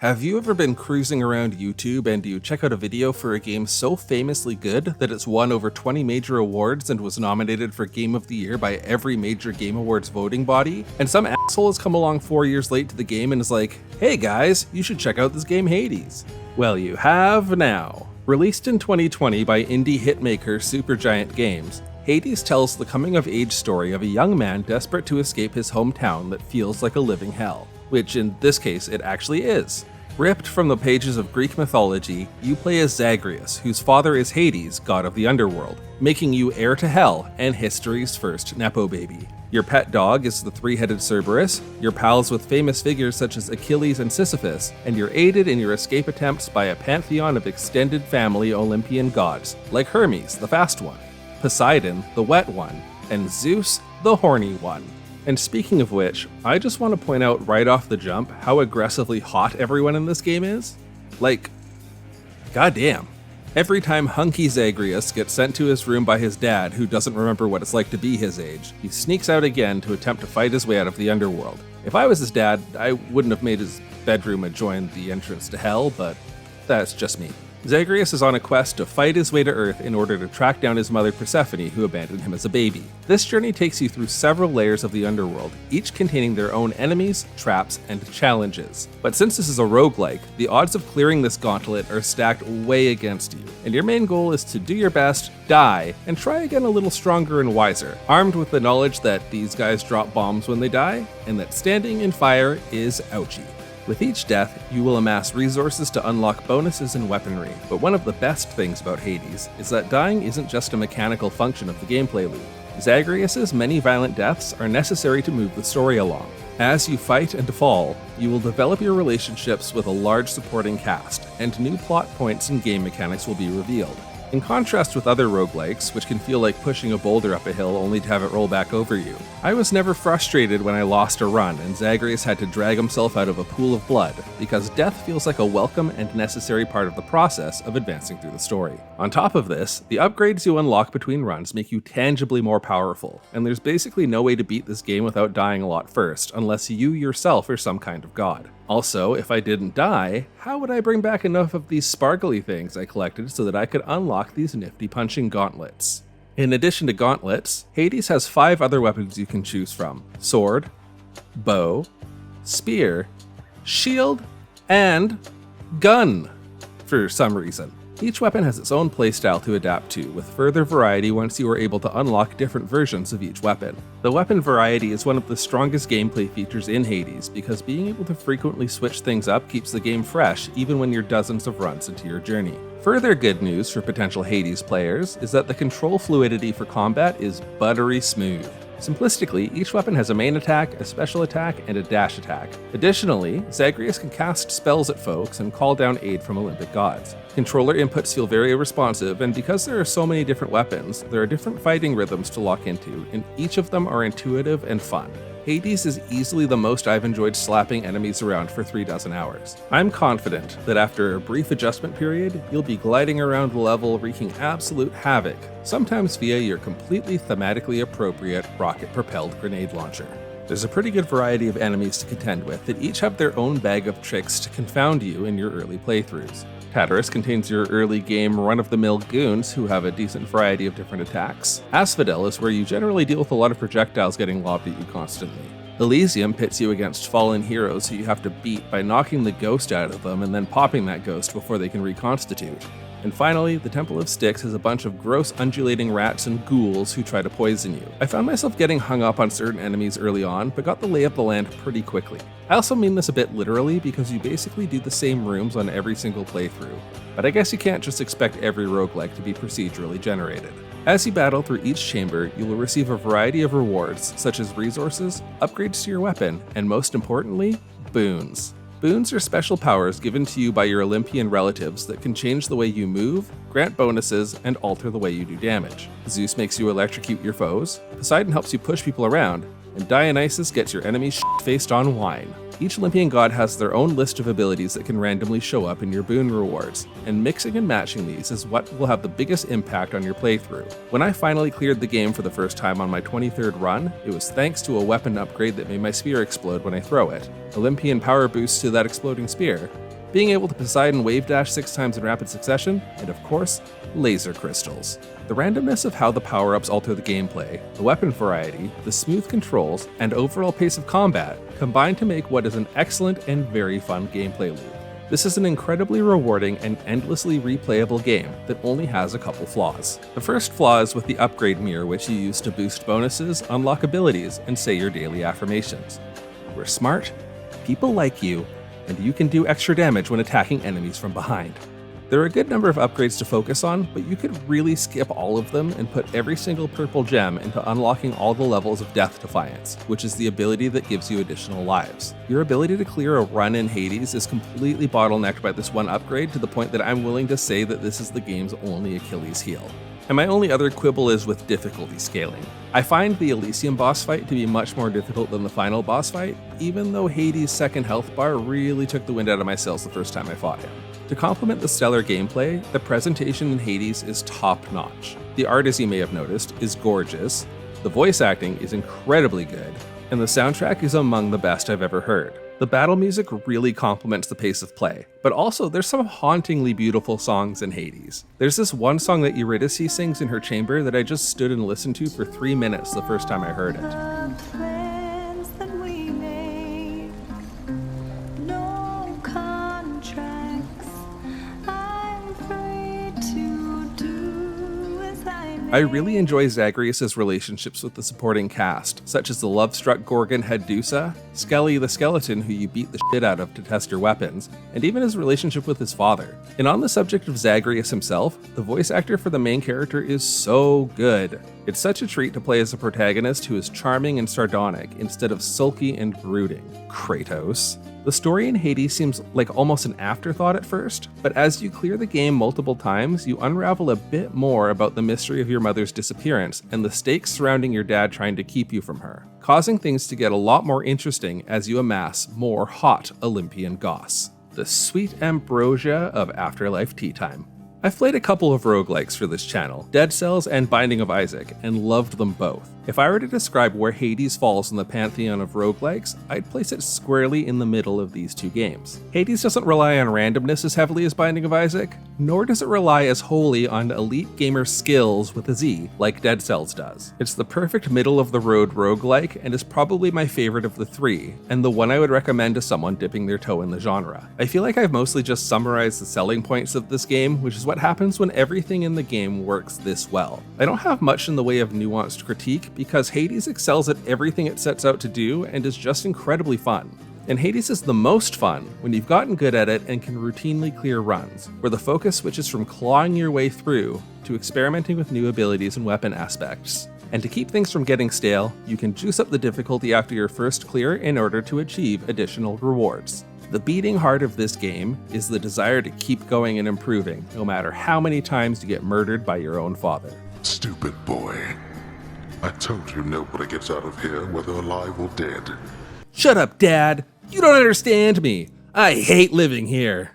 Have you ever been cruising around YouTube and you check out a video for a game so famously good that it's won over 20 major awards and was nominated for Game of the Year by every major Game Awards voting body? And some asshole has come along 4 years late to the game and is like, hey guys, you should check out this game Hades. Well, you have now. Released in 2020 by indie hitmaker Supergiant Games, Hades tells the coming-of-age story of a young man desperate to escape his hometown that feels like a living hell. Which in this case it actually is. Ripped from the pages of Greek mythology, you play as Zagreus, whose father is Hades, god of the underworld, making you heir to hell and history's first Nepo baby. Your pet dog is the three-headed Cerberus, you're pals with famous figures such as Achilles and Sisyphus, and you're aided in your escape attempts by a pantheon of extended family Olympian gods, like Hermes, the fast one, Poseidon, the wet one, and Zeus, the horny one. And speaking of which, I just want to point out right off the jump how aggressively hot everyone in this game is. Like, goddamn. Every time hunky Zagreus gets sent to his room by his dad, who doesn't remember what it's like to be his age, he sneaks out again to attempt to fight his way out of the underworld. If I was his dad, I wouldn't have made his bedroom adjoin the entrance to hell, but that's just me. Zagreus is on a quest to fight his way to Earth in order to track down his mother Persephone, who abandoned him as a baby. This journey takes you through several layers of the underworld, each containing their own enemies, traps, and challenges. But since this is a roguelike, the odds of clearing this gauntlet are stacked way against you, and your main goal is to do your best, die, and try again a little stronger and wiser, armed with the knowledge that these guys drop bombs when they die, and that standing in fire is ouchie. With each death, you will amass resources to unlock bonuses and weaponry, but one of the best things about Hades is that dying isn't just a mechanical function of the gameplay loop. Zagreus' many violent deaths are necessary to move the story along. As you fight and fall, you will develop your relationships with a large supporting cast, and new plot points and game mechanics will be revealed. In contrast with other roguelikes, which can feel like pushing a boulder up a hill only to have it roll back over you, I was never frustrated when I lost a run and Zagreus had to drag himself out of a pool of blood, because death feels like a welcome and necessary part of the process of advancing through the story. On top of this, the upgrades you unlock between runs make you tangibly more powerful, and there's basically no way to beat this game without dying a lot first, unless you yourself are some kind of god. Also, if I didn't die, how would I bring back enough of these sparkly things I collected so that I could unlock these nifty punching gauntlets? In addition to gauntlets, Hades has 5 other weapons you can choose from: sword, bow, spear, shield, and gun, for some reason. Each weapon has its own playstyle to adapt to, with further variety once you are able to unlock different versions of each weapon. The weapon variety is one of the strongest gameplay features in Hades, because being able to frequently switch things up keeps the game fresh even when you're dozens of runs into your journey. Further good news for potential Hades players is that the control fluidity for combat is buttery smooth. Simplistically, each weapon has a main attack, a special attack, and a dash attack. Additionally, Zagreus can cast spells at folks and call down aid from Olympic gods. Controller inputs feel very responsive, and because there are so many different weapons, there are different fighting rhythms to lock into, and each of them are intuitive and fun. Hades is easily the most I've enjoyed slapping enemies around for 36 hours. I'm confident that after a brief adjustment period, you'll be gliding around the level wreaking absolute havoc, sometimes via your completely thematically appropriate rocket-propelled grenade launcher. There's a pretty good variety of enemies to contend with that each have their own bag of tricks to confound you in your early playthroughs. Tartarus contains your early game run-of-the-mill goons who have a decent variety of different attacks. Asphodel is where you generally deal with a lot of projectiles getting lobbed at you constantly. Elysium pits you against fallen heroes who you have to beat by knocking the ghost out of them and then popping that ghost before they can reconstitute. And finally, the Temple of Styx has a bunch of gross undulating rats and ghouls who try to poison you. I found myself getting hung up on certain enemies early on, but got the lay of the land pretty quickly. I also mean this a bit literally because you basically do the same rooms on every single playthrough, but I guess you can't just expect every roguelike to be procedurally generated. As you battle through each chamber, you will receive a variety of rewards, such as resources, upgrades to your weapon, and most importantly, boons. Boons are special powers given to you by your Olympian relatives that can change the way you move, grant bonuses, and alter the way you do damage. Zeus makes you electrocute your foes, Poseidon helps you push people around, and Dionysus gets your enemies shit-faced on wine. Each Olympian god has their own list of abilities that can randomly show up in your boon rewards, and mixing and matching these is what will have the biggest impact on your playthrough. When I finally cleared the game for the first time on my 23rd run, it was thanks to a weapon upgrade that made my spear explode when I throw it, Olympian power boosts to that exploding spear, being able to Poseidon wave dash 6 times in rapid succession, and of course, laser crystals. The randomness of how the power-ups alter the gameplay, the weapon variety, the smooth controls, and overall pace of combat combine to make what is an excellent and very fun gameplay loop. This is an incredibly rewarding and endlessly replayable game that only has a couple flaws. The first flaw is with the upgrade mirror, which you use to boost bonuses, unlock abilities, and say your daily affirmations. We're smart, people like you, and you can do extra damage when attacking enemies from behind. There are a good number of upgrades to focus on, but you could really skip all of them and put every single purple gem into unlocking all the levels of Death Defiance, which is the ability that gives you additional lives. Your ability to clear a run in Hades is completely bottlenecked by this one upgrade to the point that I'm willing to say that this is the game's only Achilles heel. And my only other quibble is with difficulty scaling. I find the Elysium boss fight to be much more difficult than the final boss fight, even though Hades' second health bar really took the wind out of my sails the first time I fought him. To complement the stellar gameplay, the presentation in Hades is top-notch. The art, as you may have noticed, is gorgeous, the voice acting is incredibly good, and the soundtrack is among the best I've ever heard. The battle music really complements the pace of play, but also there's some hauntingly beautiful songs in Hades. There's this one song that Eurydice sings in her chamber that I just stood and listened to for 3 minutes the first time I heard it. I really enjoy Zagreus' relationships with the supporting cast, such as the love-struck Gorgon Heddusa, Skelly the skeleton who you beat the shit out of to test your weapons, and even his relationship with his father. And on the subject of Zagreus himself, the voice actor for the main character is so good. It's such a treat to play as a protagonist who is charming and sardonic instead of sulky and brooding. Kratos. The story in Hades seems like almost an afterthought at first, but as you clear the game multiple times, you unravel a bit more about the mystery of your mother's disappearance and the stakes surrounding your dad trying to keep you from her, causing things to get a lot more interesting as you amass more hot Olympian goss. The sweet ambrosia of Afterlife Tea Time. I've played a couple of roguelikes for this channel, Dead Cells and Binding of Isaac, and loved them both. If I were to describe where Hades falls in the pantheon of roguelikes, I'd place it squarely in the middle of these two games. Hades doesn't rely on randomness as heavily as Binding of Isaac, nor does it rely as wholly on elite gamer skills with a Z, like Dead Cells does. It's the perfect middle-of-the-road roguelike and is probably my favorite of the three, and the one I would recommend to someone dipping their toe in the genre. I feel like I've mostly just summarized the selling points of this game, which is what happens when everything in the game works this well. I don't have much in the way of nuanced critique because Hades excels at everything it sets out to do and is just incredibly fun. And Hades is the most fun when you've gotten good at it and can routinely clear runs, where the focus switches from clawing your way through to experimenting with new abilities and weapon aspects. And to keep things from getting stale, you can juice up the difficulty after your first clear in order to achieve additional rewards. The beating heart of this game is the desire to keep going and improving, no matter how many times you get murdered by your own father. Stupid boy. I told you nobody gets out of here, whether alive or dead. Shut up, Dad! You don't understand me! I hate living here!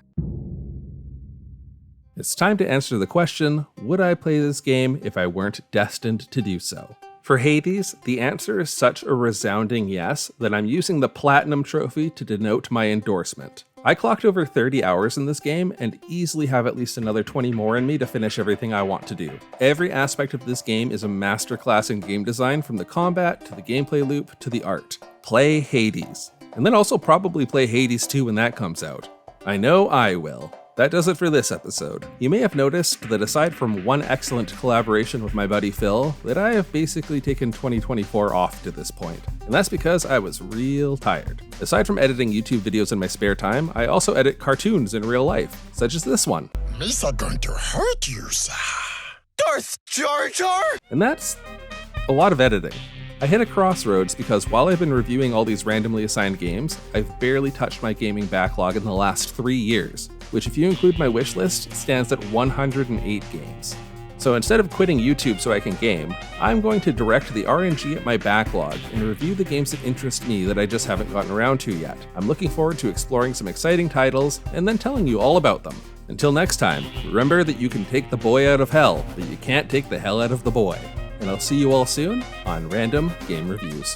It's time to answer the question, would I play this game if I weren't destined to do so? For Hades, the answer is such a resounding yes that I'm using the Platinum Trophy to denote my endorsement. I clocked over 30 hours in this game and easily have at least another 20 more in me to finish everything I want to do. Every aspect of this game is a masterclass in game design, from the combat to the gameplay loop to the art. Play Hades. And then also probably play Hades 2 when that comes out. I know I will. That does it for this episode. You may have noticed that aside from one excellent collaboration with my buddy Phil, that I have basically taken 2024 off to this point. And that's because I was real tired. Aside from editing YouTube videos in my spare time, I also edit cartoons in real life, such as this one. Misa going to hurt you, sir. Darth Jar Jar? And that's a lot of editing. I hit a crossroads because while I've been reviewing all these randomly assigned games, I've barely touched my gaming backlog in the last 3 years, which if you include my wishlist, stands at 108 games. So instead of quitting YouTube so I can game, I'm going to direct the RNG at my backlog and review the games that interest me that I just haven't gotten around to yet. I'm looking forward to exploring some exciting titles and then telling you all about them. Until next time, remember that you can take the boy out of hell, but you can't take the hell out of the boy. And I'll see you all soon on Random Game Reviews.